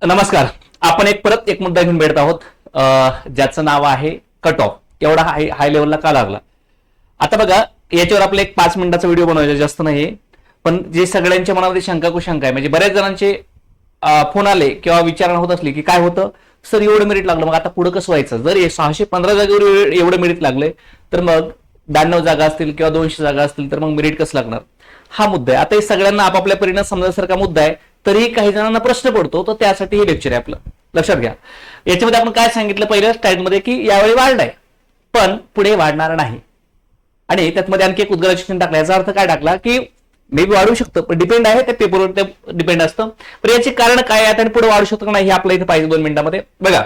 नमस्कार. आपण परत एक मुद्दा घेऊन भेटत आहोत, ज्याचं नाव आहे कट ऑफ. एवढा हाय लेवलला का लागला? आता बघा, याच्यावर आपला एक 5 मिनिटाचा व्हिडिओ बनवायचा, जास्त नाही. पण जे सगळ्यांच्या मनामध्ये शंका कुशंका आहे, म्हणजे बऱ्याच जणांचे फोन आले किंवा विचारणा होत असली की काय होतं सर, एवढं मेरिट लागलं, मग आता पुढे कसं व्हायचं? जर 615 जागेवर एवढं मेरिट लागलंय तर मग 92 जागा असतील किंवा 200 जागा असतील तर मग मेरिट कसं लागणार? हा मुद्दा आहे. आता हे सगळ्यांना आपापल्या परीने समजण्यासारखा मुद्दा आहे, तरीही काही जणांना प्रश्न पडतो, तर त्यासाठी हे लेक्चर आहे आपलं. लक्षात घ्या. याच्यामध्ये आपण काय सांगितलं पहिल्या स्लाइडमध्ये की यावेळी वाढलाय पण पुढे वाढणार नाही. आणि त्यामध्ये आणखी एक उद्गाराची चिन्ह टाकलं. याचा अर्थ काय टाकला की मे बी वाढू शकतं, पण डिपेंड आहे त्या पेपरवर, ते डिपेंड असतं. पण याचे कारण काय आहेत आणि पुढे वाढू शकतं का नाही हे आपल्याला इथे पाहिजे 2 मिनिटांमध्ये. बघा,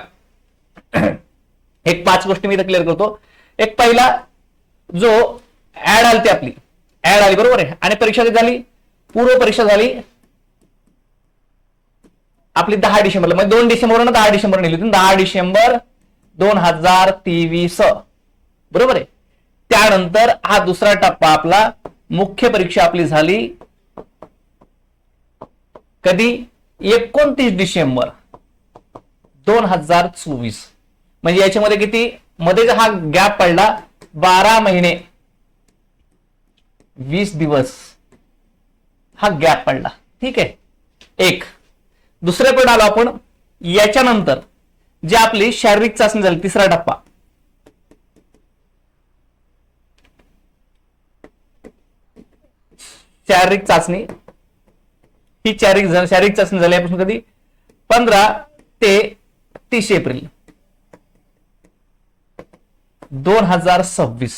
एक 5 गोष्टी मी इथे क्लिअर करतो. एक पहिला, जो ऍड आली, ती आपली ऍड आली, बरोबर आहे, आणि परीक्षा झाली, पूर्व परीक्षा झाली आपली 10 डिसेंबरला, म्हणजे 2 डिसेंबर 10 डिसेंबर नेली होती, 10 डिसेंबर 2023, बरोबर आहे. त्यानंतर हा दुसरा टप्पा आपला, मुख्य परीक्षा आपली झाली कधी? 29 डिसेंबर 2024. म्हणजे याच्यामध्ये किती मध्ये हा गॅप पडला? 12 महिने 20 दिवस हा गॅप पडला. ठीक आहे. एक दुसऱ्याकडे आलो आपण. याच्यानंतर जी आपली शारीरिक चाचणी झाली, तिसरा टप्पा, शारीरिक चाचणी. ही शारीरिक चाचणी झाल्यापासून कधी? 15 ते 30 एप्रिल 2026.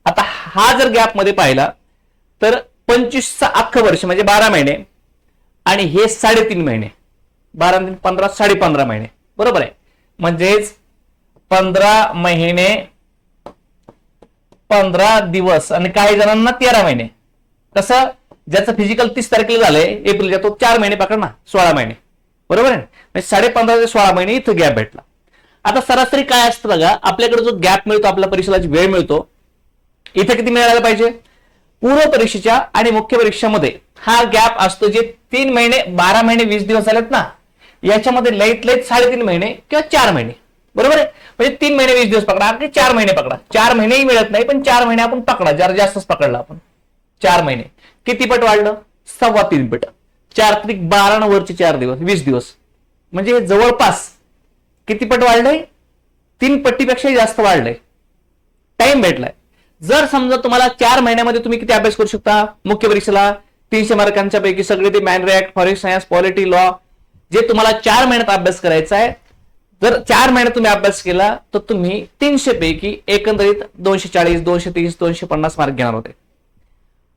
आता हा जर गॅप मध्ये पाहिला तर 25चं अख्खं वर्ष म्हणजे 12 महिने आणि हे 3.5 महिने, 12 15 15.5 महिने, बरोबर आहे. म्हणजेच 15 महिने 15 दिवस आणि काही जणांना 13 महिने. कसं? ज्याचं फिजिकल 30 तारखेला झालंय एप्रिलच्या, तो 4 महिने पकडा ना, 16 महिने, बरोबर आहे. म्हणजे 15.5 ते 16 महिने इथं गॅप भेटला. आता सरासरी काय असतं बघा, आपल्याकडे जो गॅप मिळतो, आपल्या परीक्षेला वेळ मिळतो, इथे किती मिळायला पाहिजे? पूर्व परीक्षेच्या आणि मुख्य परीक्षेमध्ये हा गॅप असतो, जे 3 महिने 12 महिने 20 दिवस झालेत ना, याच्यामध्ये लईत 3.5 महिने किंवा 4 महिने, बरोबर आहे. म्हणजे 3 महिने 20 दिवस पकडा, आपले 4 महिने पकडा. 4 महिनेही मिळत नाही, पण 4 महिने आपण पकडा, जरा जास्तच पकडला आपण. 4 महिने किती पट वाढलं? 3.25 पट. 4 त्रिक 12 वरचे 4 दिवस 20 दिवस, म्हणजे जवळपास किती पट वाढलंय? 3 पट्टीपेक्षाही जास्त वाढलंय. टाइम भेटलाय. जर समजा तुम्हाला 4 महिन्यामध्ये तुम्ही किती अभ्यास करू शकता? मुख्य परीक्षेला 300 मार्कांच्या पैकी सगळे ते man react, forest science, polity, law, जे तुम्हाला 4 महिन्यात अभ्यास करायचा आहे, जर 4 महिन्यात तुम्ही अभ्यास केला तर तुम्ही 300 पैकी एकंदरीत 240, 230, 250 मार्क घेणार होते.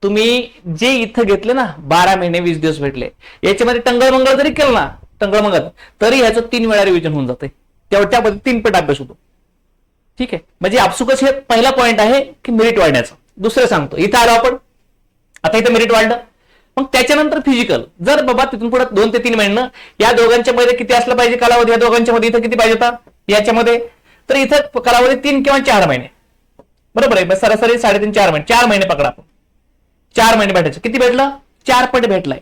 तुम्ही जे इथं घेतले ना, 12 महिने 20 दिवस भेटले, याच्यामध्ये टंगळमंगळ जरी केलं ना, टंगळमंगळ, तरी ह्याचं 3 वेळा रिव्हिजन होऊन जाते. त्यामध्ये 3 पट अभ्यास होतो. ठीक आहे. म्हणजे आपसुकच हे पहिला पॉईंट आहे की मेरिट वाढण्याचं. दुसरं सांगतो, इथं आलो आपण, आता इथं मेरिट वाढलं, मग त्याच्यानंतर फिजिकल. जर बाबा तिथून पुढे 2 ते 3 महिने, या दोघांच्या मध्ये किती असलं पाहिजे कालावधी? या दोघांच्या मध्ये इथं किती पाहिजे होता याच्यामध्ये? तर इथं कालावधी 3 किंवा 4 महिने, बरोबर आहे. सरासरी 3.5 4 महिने, 4 महिने पकडा आपण. 4 महिने भेटायचं. किती भेटलं? 4 पट भेटलाय.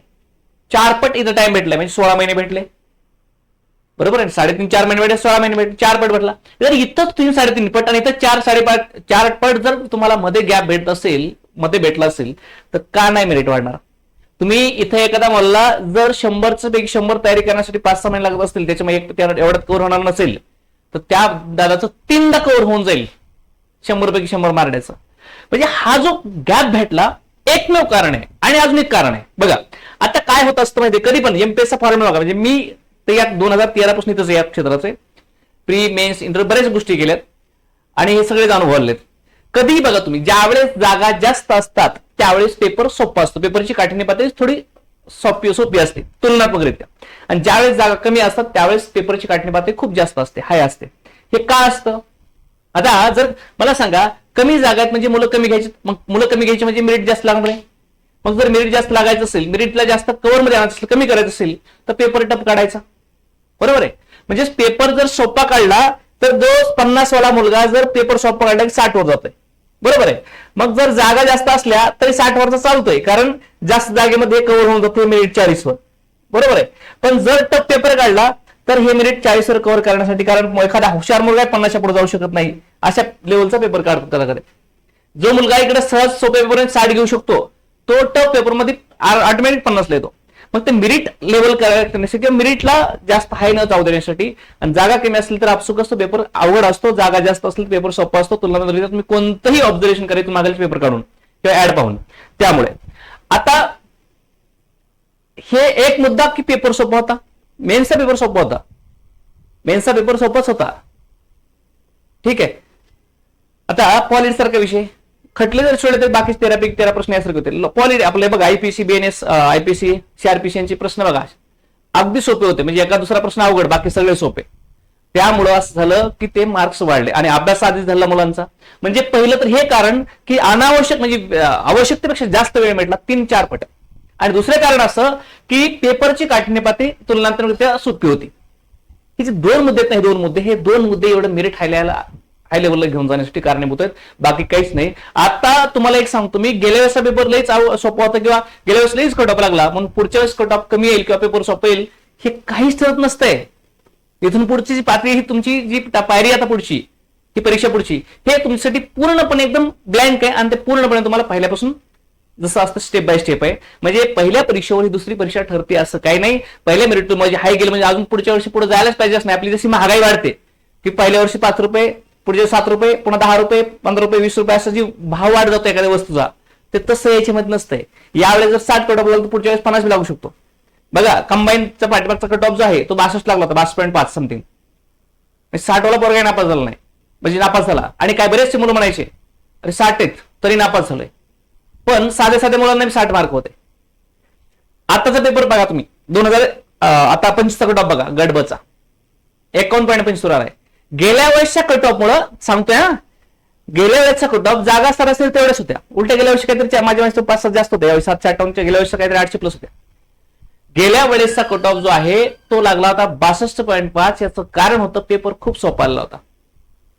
4 पट इथं टाइम भेटलाय, म्हणजे 16 महिने भेटले, बरोबर आहे. 3.5 4 महिने भेटले, 16 महिने भेटले, 4 पट भेटला. जर इथं 3 3.5 पट आणि इथं 4 4.5 पट जर तुम्हाला मध्ये गॅप भेटत असेल, मध्ये भेटला असेल, तर का नाही मेरिट वाढणार? तुम्ही इथं एखादा मला जर 100चं पैकी 100 तयारी करण्यासाठी 5-6 महिने लागत असतील, त्याच्यामध्ये एवढ्यात कव्हर होणार नसेल, तर त्या दादाचं 3दा कव्हर होऊन जाईल 100 पैकी 100 मारण्याचं. म्हणजे हा जो गॅप भेटला एकमेव कारण आहे. आणि अजून एक कारण आहे बघा. आता काय होत असतं माहिती, कधी पण एमपीएसचा फॉर्म्युला बघा, म्हणजे मी तर या 2013 पासून इथंच या क्षेत्राचे प्री मेन्स इंटर बऱ्याच गोष्टी केल्यात आणि हे सगळे अनुभव आलेत. कधीही बघा तुम्ही, ज्यावेळेस जागा जास्त असतात त्यावेळेस पेपर सोपा असतो, पेपरची काठिण्य पातळी थोडी सोपी असते तुलनात्मकरित्या, आणि ज्यावेळेस जागा कमी असतात त्यावेळेस पेपरची काठिण्य पातळी खूप जास्त असते, हाय असते. हे का असतं? आता जर मला सांगा, कमी जागा आहेत म्हणजे मुलं कमी घ्यायची, मग मुलं कमी घ्यायची म्हणजे मेरिट जास्त लागणार आहे. मग जर मेरिट जास्त लागायचं असेल, मेरिटला जास्त कव्हर मध्ये आणायचं असेल, कमी करायचं असेल, तर पेपर टप काढायचा, बरोबर आहे. म्हणजे पेपर जर सोपा काढला तर जो 50 वाला मुलगा जर पेपर सोपा काढला की 60 वर जातोय, बरोबर आहे. मग जर जागा जास्त असल्या तरी 60 वरचा चालतोय, कारण जास्त जागेमध्ये कव्हर होऊन जातो मेरिट 40 वर, बरोबर आहे. पण जर टफ पेपर काढला तर हे मेरिट 40 वर कव्हर करण्यासाठी, कारण एखादा हुशार मुलगा 50 पुढे जाऊ शकत नाही अशा लेवलचा पेपर काढतो त्याच्याकडे. जो मुलगा इकडे सहज सोप्या पेपर 60 घेऊ शकतो तो टफ पेपरमध्ये ऑटोमॅटिक 50 येतो. मग ते मेरिट लेवल करण्यासाठी किंवा मेरिटला जास्त हाय न जाऊ देण्यासाठी, आणि जागा कमी असली तर आपसुक असतो, पेपर अवघड असतो, जागा जास्त असली तर पेपर सोपा असतो. तुलनात्मक तुम्ही कोणतंही ऑब्झर्वेशन करायचं मागील पेपर काढून किंवा ऍड पाहून. त्यामुळे आता हे एक मुद्दा की पेपर सोपा होता, मेन्सचा पेपर सोपा होता, मेन्सचा पेपर सोपाच होता. ठीक आहे. आता पॉलिट सारखा विषय खटले जर सोडले तर बाकी 13 प्रश्न यासारखे होते. पॉलिट आपले बघा आयपीसी, बीएनएस, आयपीसी, सीआरपीसी यांचे प्रश्न बघा अगदी सोपे होते, म्हणजे एका दुसरा प्रश्न अवघड, बाकी सगळे सोपे. त्यामुळं असं झालं की ते मार्क्स वाढले आणि अभ्यास आधीच झाला मुलांचा. म्हणजे पहिलं तर हे कारण की अनावश्यक म्हणजे आवश्यकतेपेक्षा जास्त वेळ मिळाला 3-4 पट. आणि दुसरे कारण असं की पेपरची काठिण्यपाती तुलनात्मकरित्या सोपी होती. हे जे 2 मुद्दे आहेत, दोन मुद्दे, हे 2 मुद्दे एवढं मेरिट हाय लेवलला घेऊन जाण्यासाठी कारणीभूत आहेत, बाकी काहीच नाही. आता तुम्हाला एक सांगतो मी, गेल्या वेळेसचा पेपर लईच सोपा होता किंवा गेल्या वेळेस लईच कट ऑफ लागला म्हणून पुढच्या वेळेस कट ऑफ कमी येईल किंवा पेपर सोपा येईल हे काहीच ठरत नसतंय. इथून पुढची जी पातळी ही तुमची जी पायरी आता पुढची ही परीक्षा पुढची हे तुमच्यासाठी पूर्णपणे एकदम ब्लँक आहे आणि ते पूर्णपणे तुम्हाला पहिल्यापासून जसं असतं स्टेप बाय स्टेप आहे. म्हणजे पहिल्या परीक्षेवर ही दुसरी परीक्षा ठरते असं काही नाही. पहिल्या मेरिट म्हणजे हाय गेलं म्हणजे अजून पुढच्या वर्षी पुढे जायलाच पाहिजे असं नाही. आपली जशी महागाई वाढते की पहिल्या वर्षी 5 रुपये, पुढचे 7 रुपये, पुन्हा 10 रुपये, 15 रुपये, 20 रुपये असं जी भाव वाढ जातो एखाद्या वस्तूचा, ते तसं याच्यामध्ये नसतंय. यावेळेस जर 60 कट ऑफ लागला तर पुढच्या वेळेस 50 लागू शकतो. बघा कंबाईनचा पाठीमागचा कट ऑफ जो आहे तो 62 लागला होता, 62.5 समथिंग. 60 वाला पोरगा नापास झाला नाही, म्हणजे नापास झाला. आणि काय बरेचसे मुलं म्हणायचे अरे 60 आहेत तरी नापास झालोय, पण साध्या मुलांना 60 मार्क होते. आताचा पेपर बघा तुम्ही 2000 आता 25चा कट ऑफ बघा गडबचा 51.25 आहे. गेल्या वर्षीच्या कट ऑफ मुळे सांगतोय ना, गेल्या वेळेसचा कट ऑफ जागा सरासरी तेवढ्याच होत्या. उलट्या गेल्या वर्षी काहीतरी माझ्या माहिती 5-7 जास्त होत्या, 758च्या गेल्या वर्षी काहीतरी 800 प्लस होत्या. गेल्या वेळेसचा कट ऑफ जो आहे तो लागला होता 62.5. याचं कारण होतं पेपर खूप सोपा आला होता.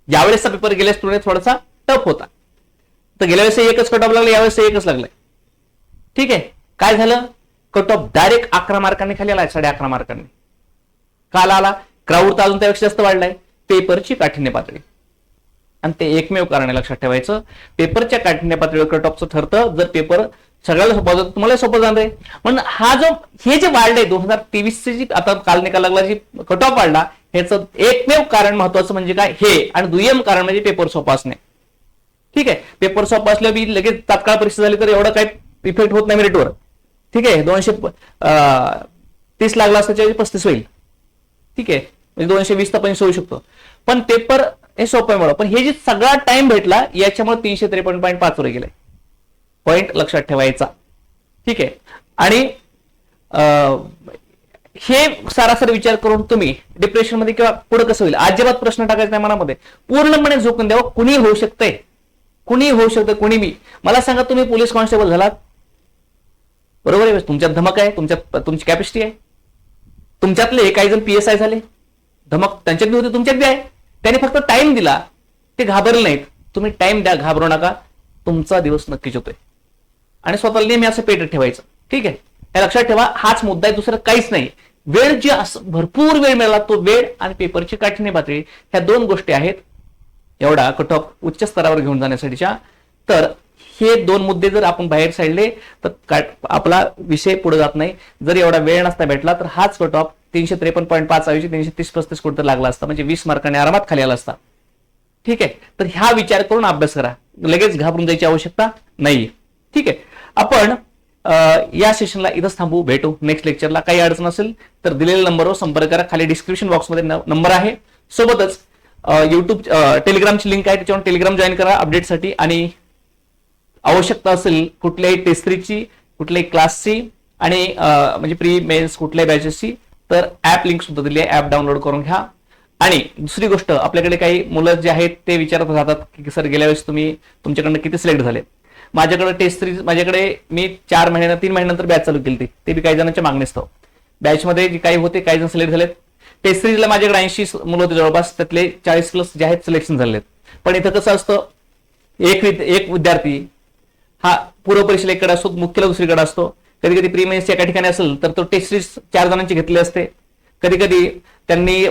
यावेळेसचा पेपर गेल्या तुलनेत थोडासा टफ होता. तर गेल्या वेळेस एकच कट ऑफ लागला, यावेळेस एकच लागलाय. ठीक आहे. काय झालं, कट ऑफ डायरेक्ट 11 मार्कांनी खाली आलाय, 11.5 मार्कांनी. काल आला क्राऊड तर अजून त्यापेक्षा जास्त वाढलाय, पेपरची काठिण्य पातळी. आणि ते एकमेव कारण आहे लक्षात ठेवायचं, पेपरच्या काठिण्य पातळीवर कट ऑफचं ठरतं. जर पेपर सगळ्याला सोपं जातं तुम्हाला सोपं जाणार आहे. पण हा जो हे जे वाढलंय 2023 जी आता काल निकाल लागला जी कट ऑफ वाढला, ह्याचं एकमेव कारण महत्वाचं म्हणजे काय हे, आणि दुय्यम कारण म्हणजे पेपर सोपा असणे. ठीक आहे. पेपर सोपा असल्यावर बी लगेच तात्काळ परीक्षा झाली तर एवढं काही इफेक्ट होत नाही मेरिटवर. ठीक आहे. 230 लागला असता 35 होईल. ठीक आहे. म्हणजे 220 तर 25 होऊ शकतो. पण पेपर हे सोप्यामुळे, पण हे जे सगळा टाइम भेटला याच्यामुळे 353.5 वर गेलाय. पॉइंट लक्षात ठेवायचा. ठीक आहे. आणि हे सरासरी विचार करून तुम्ही डिप्रेशन मध्ये किंवा पुढे कसं होईल अजिबात प्रश्न टाकायचा नाही मनामध्ये. पूर्णपणे झोकून द्यावं. कुणी होऊ शकतंय, कुणी होऊ शकतं, कुणी मी. मला सांगा तुम्ही पोलीस कॉन्स्टेबल झालात, बरोबर आहे, तुमच्यात धमक आहे, तुमची कॅपॅसिटी आहे. तुमच्यातले काही जण PSI झाले, धमक त्यांच्यात बी होती, तुमच्यात बी आहे. त्यांनी फक्त टाइम दिला, ते घाबरले नाहीत. तुम्ही टाइम द्या, घाबरू नका, तुमचा दिवस नक्कीच होतोय. आणि स्वतःला नेहमी असं पेटत ठेवायचं. ठीक आहे. हे लक्षात ठेवा, हाच मुद्दा आहे, दुसरं काहीच नाही. वेळ जी भरपूर वेळ मिळाला तो वेळ आणि पेपरची काठिण्य पातळी ह्या 2 गोष्टी आहेत एवढा कट ऑफ उच्च स्तरावर घेऊन जाण्यासाठीच्या. तर हे 2 मुद्दे जर आपण बाहेर साडले तर आपला विषय पुढे जात नाही. जर एवढा वेळ नसता भेटला तर हाच कट ऑफ 353.5 ऐवजी 330-35 कुठं लागला असता, म्हणजे 20 मार्कांनी आरामात खाली आला असता. ठीक आहे. तर ह्या विचार करून अभ्यास करा, लगेच घाबरून जायची आवश्यकता नाही. ठीक आहे. आपण या सेशनला इथंच थांबू, भेटू नेक्स्ट लेक्चरला. काही अडचण असेल तर दिलेल्या नंबरवर संपर्क करा, खाली डिस्क्रिप्शन बॉक्समध्ये नंबर आहे. सोबतच युट्यूब टेलिग्रामची लिंक आहे, त्याच्यावर टेलिग्राम जॉईन करा अपडेटसाठी. आणि आवश्यकता असेल कुठल्याही टेस्टरीची, कुठल्याही क्लासची आणि म्हणजे प्री मेन्स कुठल्याही बॅचेसची तर ऍप लिंक सुद्धा दिली आहे, ऍप डाउनलोड करून घ्या. आणि दुसरी गोष्ट, आपल्याकडे काही मुलं जे आहेत ते विचारत राहतात की सर गेल्या वेळेस तुमच्याकडनं किती सिलेक्ट झाले. माझ्याकडे टेस्ट सिरीज, माझ्याकडे मी 4 महिन्यानं 3 महिन्यानंतर बॅच चालू केली, ते बी काही जणांच्या मागणीस्तव. बॅचमध्ये जे काही होते काही जण सिलेक्ट झालेत. टेस्ट सिरीजला माझ्याकडे 80 मुलं होते जवळपास, त्यातले 40 प्लस जे आहेत सिलेक्शन झालेत. पण इथं कसं असतं, एक विद्यार्थी हा पूर्व परीक्षेला एकडे असतो, मुख्यला दुसरीकडे असतो. कधी कधी प्री मेन्स एका ठिकाणी असेल तर तो टेस्ट सिरीज 4 जणांची घेतली असते, कधी कधी त्यांनी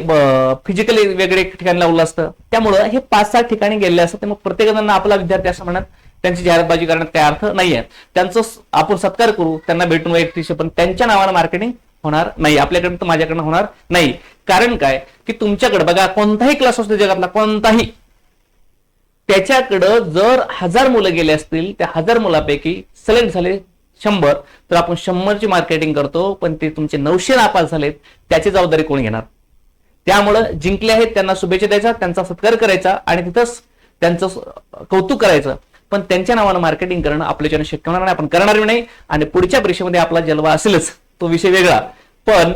फिजिकली वेगळे ठिकाणी लावलं असतं. त्यामुळं हे 5-7 ठिकाणी गेले असतं. मग प्रत्येकांना आपला विद्यार्थी असं म्हणत त्यांची जाहिरातबाजी करण्यात काही अर्थ नाहीये. त्यांचं आपण सत्कार करू, त्यांना भेटून वैयक्तिक, पण त्यांच्या नावानं मार्केटिंग होणार नाही, आपल्याकडे तर माझ्याकडनं होणार नाही. कारण काय की तुमच्याकडे बघा, कोणताही क्लास असतो जगातला कोणताही, त्याच्याकडं जर 1000 मुलं गेले असतील, त्या 1000 मुलापैकी सिलेक्ट झाले 100, तर आपण 100ची मार्केटिंग करतो, पण ते तुमचे 900 नापास झालेत, त्याची जबाबदारी कोण घेणार? त्यामुळं जिंकले आहेत त्यांना शुभेच्छा द्यायचा, त्यांचा सत्कार करायचा आणि तिथंच त्यांचं कौतुक करायचं. पण त्यांच्या नावानं मार्केटिंग करणं आपल्याच्याने शक्य होणार नाही, आपण करणार नाही. आणि पुढच्या परीक्षेमध्ये आपला जलवा असेलच, तो विषय वेगळा. पण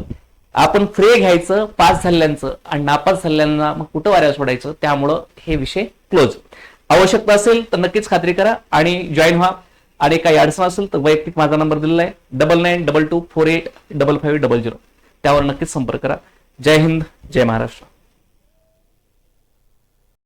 आपण फ्रे घ्यायचं पास झालेल्यांचं आणि नापास झालेल्यांना मग कुठं वाऱ्या सोडायचं. त्यामुळं हे विषय क्लोज. आवश्यकता असेल तर नक्कीच खात्री करा आणि जॉईन व्हा. आणि काही अडचण असेल तर वैयक्तिक माझा नंबर दिलेला आहे 9922248550, त्यावर नक्कीच संपर्क करा. जय हिंद, जय महाराष्ट्र.